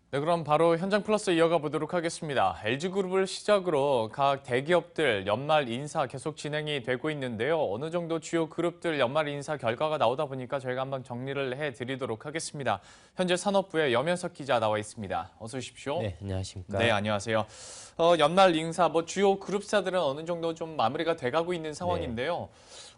네, 그럼 바로 현장 플러스 이어가 보도록 하겠습니다. LG그룹을 시작으로 각 대기업들 연말 인사 계속 진행이 되고 있는데요. 어느 정도 주요 그룹들 연말 인사 결과가 나오다 보니까 저희가 한번 정리를 해드리도록 하겠습니다. 현재 산업부의 염현석 기자 나와 있습니다. 어서 오십시오. 네, 안녕하십니까. 네, 안녕하세요. 연말 인사, 주요 그룹사들은 어느 정도 좀 마무리가 돼가고 있는 상황인데요.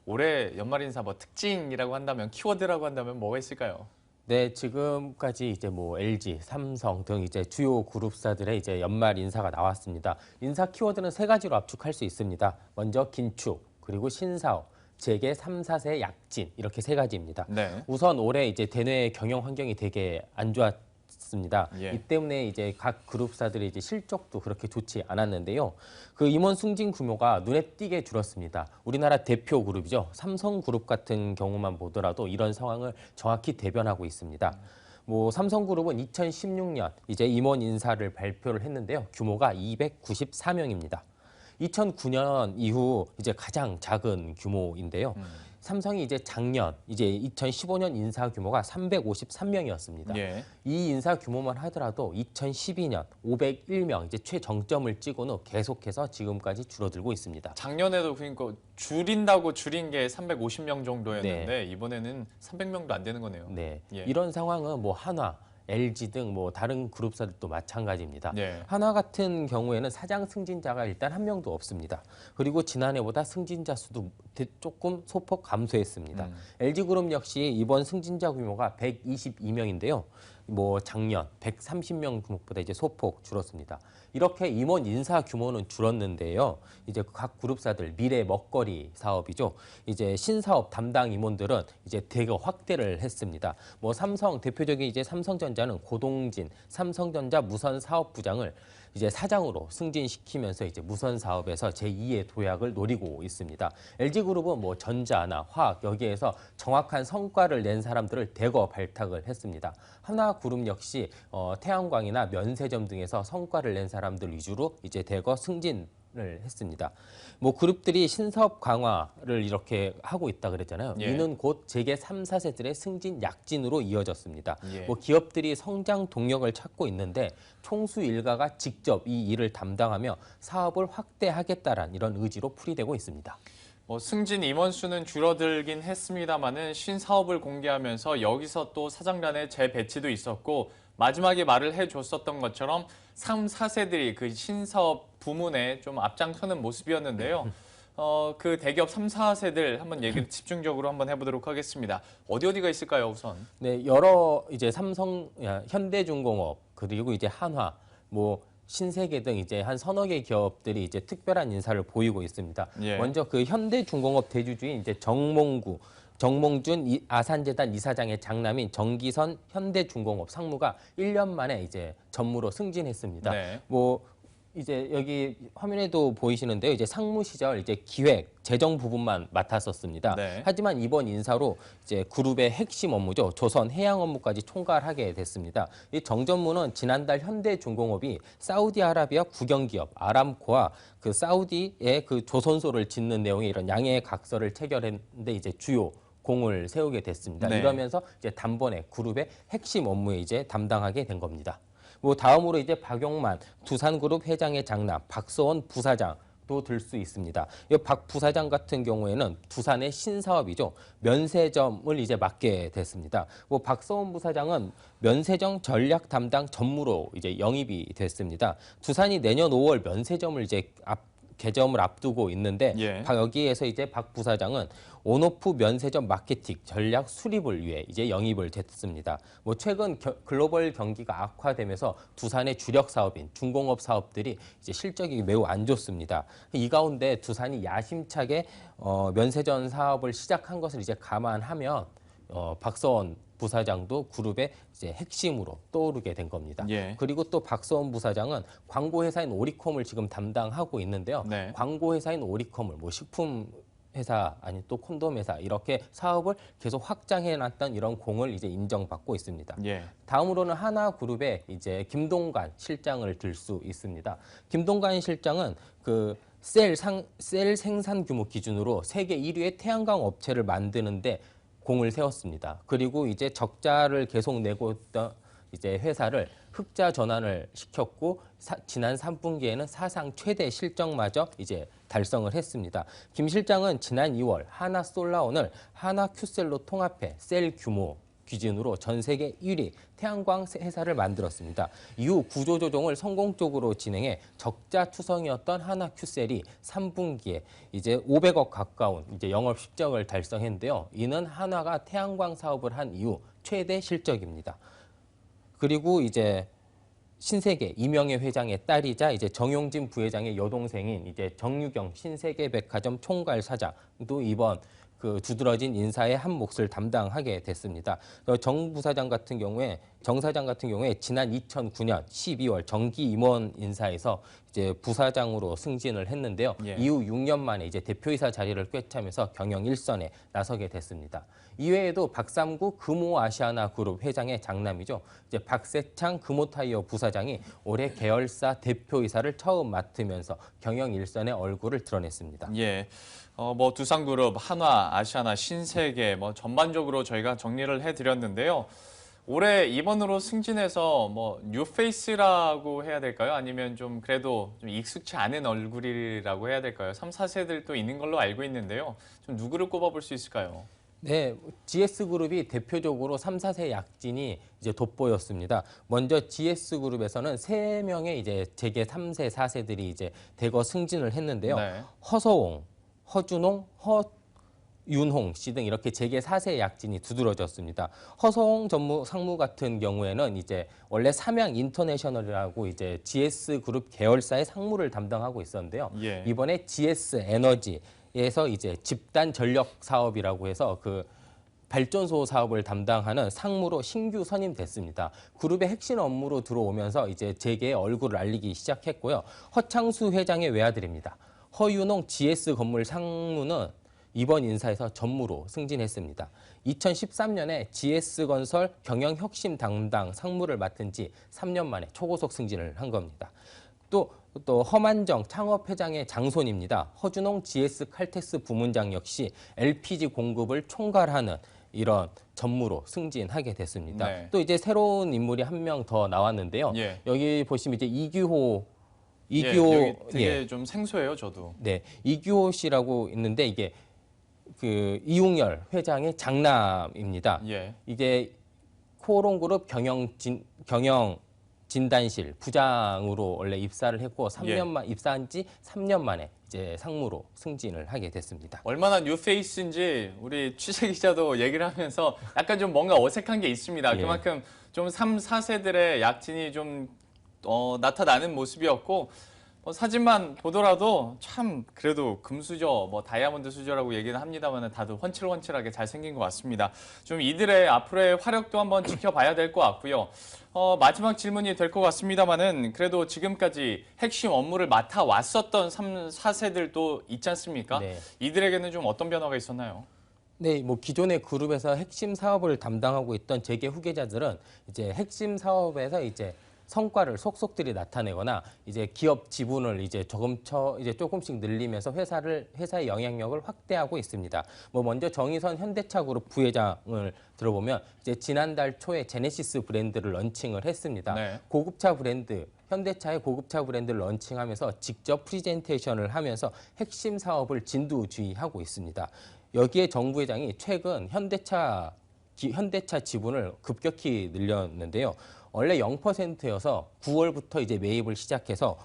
올해 연말 인사 특징이라고 한다면, 키워드라고 한다면 뭐가 있을까요? 네, 지금까지 이제 LG, 삼성 등 이제 주요 그룹사들의 이제 연말 인사가 나왔습니다. 인사 키워드는 세 가지로 압축할 수 있습니다. 먼저 긴축, 그리고 신사업, 재계 3, 4세 약진 이렇게 세 가지입니다. 네. 우선 올해 이제 대내 경영 환경이 되게 안 좋았습니다. 예. 이 때문에 이제 각 그룹사들의 이제 실적도 그렇게 좋지 않았는데요. 그 임원 승진 규모가 눈에 띄게 줄었습니다. 우리나라 대표 그룹이죠. 삼성그룹 같은 경우만 보더라도 이런 상황을 정확히 대변하고 있습니다. 삼성그룹은 2016년 이제 임원 인사를 발표를 했는데요. 규모가 294명입니다. 2009년 이후 이제 가장 작은 규모인데요. 삼성이 이제 작년 이제 2015년 인사 규모가 353명이었습니다. 예. 이 인사 규모만 하더라도 2012년 501명 이제 최정점을 찍은 후 계속해서 지금까지 줄어들고 있습니다. 작년에도 그러니까 줄인다고 줄인 게 350명 정도였는데 네. 이번에는 300명도 안 되는 거네요. 네. 예. 이런 상황은 한화, LG 등 다른 그룹사들도 마찬가지입니다. 네. 한화 같은 경우에는 사장 승진자가 일단 한 명도 없습니다. 그리고 지난해보다 승진자 수도 조금 소폭 감소했습니다. LG그룹 역시 이번 승진자 규모가 122명인데요. 작년 130명 규모보다 이제 소폭 줄었습니다. 이렇게 임원 인사 규모는 줄었는데요. 이제 각 그룹사들 미래 먹거리 사업이죠. 이제 신사업 담당 임원들은 이제 대거 확대를 했습니다. 삼성 대표적인 이제 삼성전자는 고동진 삼성전자 무선 사업부장을 이제 사장으로 승진시키면서 이제 무선 사업에서 제2의 도약을 노리고 있습니다. LG그룹은 전자나 화학 여기에서 정확한 성과를 낸 사람들을 대거 발탁을 했습니다. 하나그룹 역시 태양광이나 면세점 등에서 성과를 낸 사람들 위주로 이제 대거 승진을 했습니다. 그룹들이 신사업 강화를 이렇게 하고 있다 그랬잖아요. 예. 이는 곧 재계 3, 4세들의 승진 약진으로 이어졌습니다. 예. 기업들이 성장 동력을 찾고 있는데 총수 일가가 직접 이 일을 담당하며 사업을 확대하겠다라는 이런 의지로 풀이되고 있습니다. 승진 임원 수는 줄어들긴 했습니다만은 신사업을 공개하면서 여기서 또 사장단의 재배치도 있었고 마지막에 말을 해줬었던 것처럼 3, 4세들이 그 신사업 부문에 좀 앞장서는 모습이었는데요. 그 대기업 3, 4세들 한번 얘기를 집중적으로 한번 해보도록 하겠습니다. 어디가 있을까요, 우선? 네, 여러 이제 삼성, 현대중공업 그리고 이제 한화, 신세계 등 이제 한 서너 개 기업들이 이제 특별한 인사를 보이고 있습니다. 예. 먼저 그 현대중공업 대주주인 이제 정몽준 아산재단 이사장의 장남인 정기선 현대중공업 상무가 1년 만에 이제 전무로 승진했습니다. 네. 이제 여기 화면에도 보이시는데요. 이제 상무 시절 이제 기획, 재정 부분만 맡았었습니다. 네. 하지만 이번 인사로 이제 그룹의 핵심 업무죠. 조선 해양 업무까지 총괄하게 됐습니다. 이 정전무는 지난달 현대중공업이 사우디아라비아 국영기업 아람코와 그 사우디의 그 조선소를 짓는 내용의 이런 양해의 각서를 체결했는데 이제 주요 공을 세우게 됐습니다. 네. 이러면서 이제 단번에 그룹의 핵심 업무에 이제 담당하게 된 겁니다. 다음으로 이제 박용만 두산그룹 회장의 장남 박서원 부사장도 들 수 있습니다. 이 박 부사장 같은 경우에는 두산의 신사업이죠. 면세점을 이제 맡게 됐습니다. 박서원 부사장은 면세점 전략 담당 전무로 이제 영입이 됐습니다. 두산이 내년 5월 면세점을 이제 개점을 앞두고 있는데 예. 여기에서 이제 박 부사장은 온오프 면세점 마케팅 전략 수립을 위해 이제 영입을 됐습니다. 최근 글로벌 경기가 악화되면서 두산의 주력 사업인 중공업 사업들이 이제 실적이 매우 안 좋습니다. 이 가운데 두산이 야심차게 면세점 사업을 시작한 것을 이제 감안하면 박서원 부사장도 그룹의 이제 핵심으로 떠오르게 된 겁니다. 예. 그리고 또 박서원 부사장은 광고회사인 오리콤을 지금 담당하고 있는데요. 네. 광고회사인 오리콤을 식품 회사 아니 또 콘돔 회사 이렇게 사업을 계속 확장해놨던 이런 공을 이제 인정받고 있습니다. 예. 다음으로는 하나그룹의 이제 김동관 실장을 들 수 있습니다. 김동관 실장은 그 셀 생산 규모 기준으로 세계 1위의 태양광 업체를 만드는데 공을 세웠습니다. 그리고 이제 적자를 계속 내고 있던 이제 회사를 흑자 전환을 시켰고 지난 3분기에는 사상 최대 실적마저 이제 달성을 했습니다. 김 실장은 지난 2월 하나솔라온을 하나큐셀로 통합해 셀 규모 기준으로 전 세계 1위 태양광 회사를 만들었습니다. 이후 구조조정을 성공적으로 진행해 적자 추성이었던 하나큐셀이 3분기에 이제 500억 가까운 이제 영업 실적을 달성했는데요. 이는 한화가 태양광 사업을 한 이후 최대 실적입니다. 그리고 이제 신세계 이명애 회장의 딸이자 이제 정용진 부회장의 여동생인 이제 정유경 신세계백화점 총괄 사장도 이번 그 두드러진 인사의 한 몫을 담당하게 됐습니다. 정 부사장 같은 경우에 지난 2009년 12월 정기 임원 인사에서 이제 부사장으로 승진을 했는데요. 예. 이후 6년 만에 이제 대표이사 자리를 꿰차면서 경영 일선에 나서게 됐습니다. 이외에도 박삼구 금호아시아나 그룹 회장의 장남이죠. 이제 박세창 금호타이어 부사장이 올해 계열사 대표이사를 처음 맡으면서 경영 일선의 얼굴을 드러냈습니다. 예. 뭐 두산그룹, 한화, 아시아나, 신세계 뭐 전반적으로 저희가 정리를 해드렸는데요. 올해 이번으로 승진해서 뭐 뉴페이스라고 해야 될까요? 아니면 좀 그래도 좀 익숙치 않은 얼굴이라고 해야 될까요? 3, 4세들도 있는 걸로 알고 있는데요. 좀 누구를 꼽아볼 수 있을까요? 네, GS그룹이 대표적으로 3, 4세 약진이 이제 돋보였습니다. 먼저 GS그룹에서는 3명의 이제 재계 3세, 4세들이 이제 대거 승진을 했는데요. 네. 허서옹, 허준홍, 윤홍 씨 등 이렇게 재계 4세 약진이 두드러졌습니다. 허서홍 상무 같은 경우에는 이제 원래 삼양 인터내셔널이라고 이제 GS그룹 계열사의 상무를 담당하고 있었는데요. 예. 이번에 GS에너지에서 이제 집단 전력 사업이라고 해서 그 발전소 사업을 담당하는 상무로 신규 선임됐습니다. 그룹의 핵심 업무로 들어오면서 이제 재계의 얼굴을 알리기 시작했고요. 허창수 회장의 외아들입니다. 허윤홍 GS 건물 상무는 이번 인사에서 전무로 승진했습니다. 2013년에 GS건설 경영혁신 담당 상무를 맡은 지 3년 만에 초고속 승진을 한 겁니다. 또 허만정 창업회장의 장손입니다. 허준홍 GS칼텍스 부문장 역시 LPG 공급을 총괄하는 이런 전무로 승진하게 됐습니다. 네. 또 이제 새로운 인물이 한 명 더 나왔는데요. 예. 여기 보시면 이제 이규호 여기 되게 좀 생소해요, 저도. 네, 이규호 씨라고 있는데 이게 그 이웅열 회장의 장남입니다. 예. 이게 코오롱그룹 경영 진단실 부장으로 원래 입사를 했고 입사한 지 3년 만에 이제 상무로 승진을 하게 됐습니다. 얼마나 뉴페이스인지 우리 취재 기자도 얘기를 하면서 약간 좀 뭔가 어색한 게 있습니다. 예. 그만큼 좀 3, 4세들의 약진이 좀 나타나는 모습이었고 사진만 보더라도 참 그래도 금수저, 뭐 다이아몬드 수저라고 얘기는 합니다만 다들 훤칠훤칠하게 잘생긴 것 같습니다. 좀 이들의 앞으로의 화력도 한번 지켜봐야 될 것 같고요. 마지막 질문이 될 것 같습니다만은 그래도 지금까지 핵심 업무를 맡아왔었던 3, 4세들도 있지 않습니까? 네. 이들에게는 좀 어떤 변화가 있었나요? 네, 뭐 기존의 그룹에서 핵심 사업을 담당하고 있던 재계 후계자들은 이제 핵심 사업에서 이제 성과를 속속들이 나타내거나 이제 기업 지분을 이제 조금씩 늘리면서 회사의 영향력을 확대하고 있습니다. 뭐 먼저 정의선 현대차그룹 부회장을 들어보면 이제 지난달 초에 제네시스 브랜드를 런칭을 했습니다. 네. 고급차 브랜드 현대차의 고급차 브랜드를 런칭하면서 직접 프리젠테이션을 하면서 핵심 사업을 진두지휘하고 있습니다. 여기에 정 부회장이 최근 현대차 지분을 급격히 늘렸는데요. 원래 0%여서 9월부터 이제 매입을 시작해서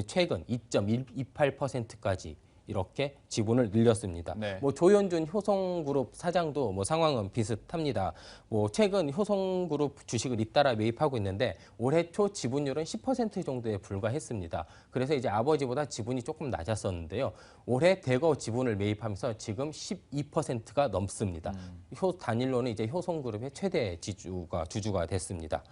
최근 2.28%까지 이렇게 지분을 늘렸습니다. 네. 뭐 조현준 효성그룹 사장도 뭐 상황은 비슷합니다. 뭐 최근 효성그룹 주식을 잇따라 매입하고 있는데 올해 초 지분율은 10% 정도에 불과했습니다. 그래서 이제 아버지보다 지분이 조금 낮았었는데요. 올해 대거 지분을 매입하면서 지금 12%가 넘습니다. 단일로는 이제 효성그룹의 최대 주주가 됐습니다.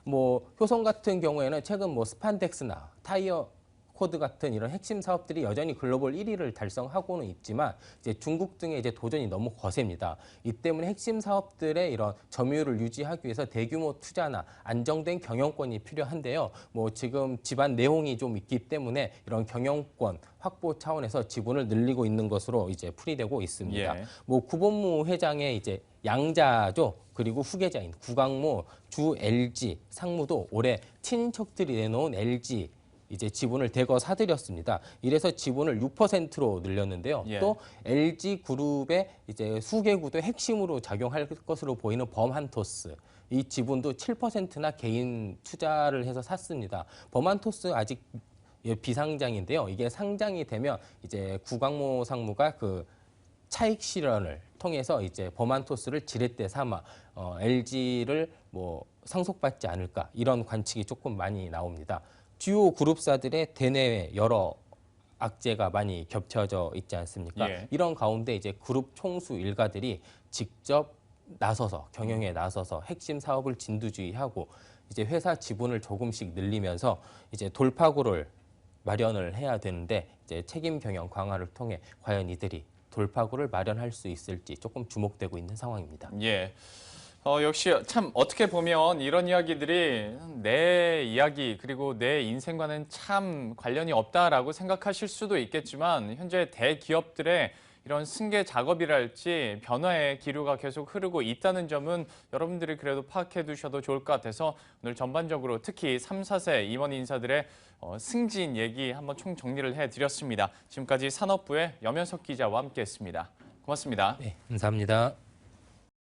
뭐 효성 같은 경우에는 최근 뭐 스판덱스나 타이어 코드 같은 이런 핵심 사업들이 여전히 글로벌 1위를 달성하고는 있지만 이제 중국 등의 이제 도전이 너무 거셉니다. 이 때문에 핵심 사업들의 이런 점유율을 유지하기 위해서 대규모 투자나 안정된 경영권이 필요한데요. 뭐 지금 집안 내홍이 좀 있기 때문에 이런 경영권 확보 차원에서 지분을 늘리고 있는 것으로 이제 풀이되고 있습니다. 예. 뭐 구본무 회장의 이제 양자죠. 그리고 후계자인 구강모, 주 LG, 상무도 올해 친인척들이 내놓은 LG 이제 지분을 대거 사들였습니다. 이래서 지분을 6%로 늘렸는데요. 예. 또 LG 그룹의 이제 수계구도의 핵심으로 작용할 것으로 보이는 범한토스. 이 지분도 7%나 개인 투자를 해서 샀습니다. 범한토스 아직 비상장인데요. 이게 상장이 되면 이제 구강모 상무가 그 차익 실현을 통해서 이제 범한토스를 지렛대 삼아 LG를 뭐 상속받지 않을까 이런 관측이 조금 많이 나옵니다. 주요 그룹사들의 대내외 여러 악재가 많이 겹쳐져 있지 않습니까? 예. 이런 가운데 이제 그룹 총수 일가들이 직접 나서서 경영에 나서서 핵심 사업을 진두지휘하고 이제 회사 지분을 조금씩 늘리면서 이제 돌파구를 마련을 해야 되는데 이제 책임 경영 강화를 통해 과연 이들이 돌파구를 마련할 수 있을지 조금 주목되고 있는 상황입니다. 예. 역시 참 어떻게 보면 이런 이야기들이 내 이야기 그리고 내 인생과는 참 관련이 없다라고 생각하실 수도 있겠지만 현재 대기업들의 이런 승계 작업이랄지 변화의 기류가 계속 흐르고 있다는 점은 여러분들이 그래도 파악해 두셔도 좋을 것 같아서 오늘 전반적으로 특히 3, 4세 임원 인사들의 승진 얘기 한번 총 정리를 해드렸습니다. 지금까지 산업부의 염현석 기자와 함께했습니다. 고맙습니다. 네, 감사합니다.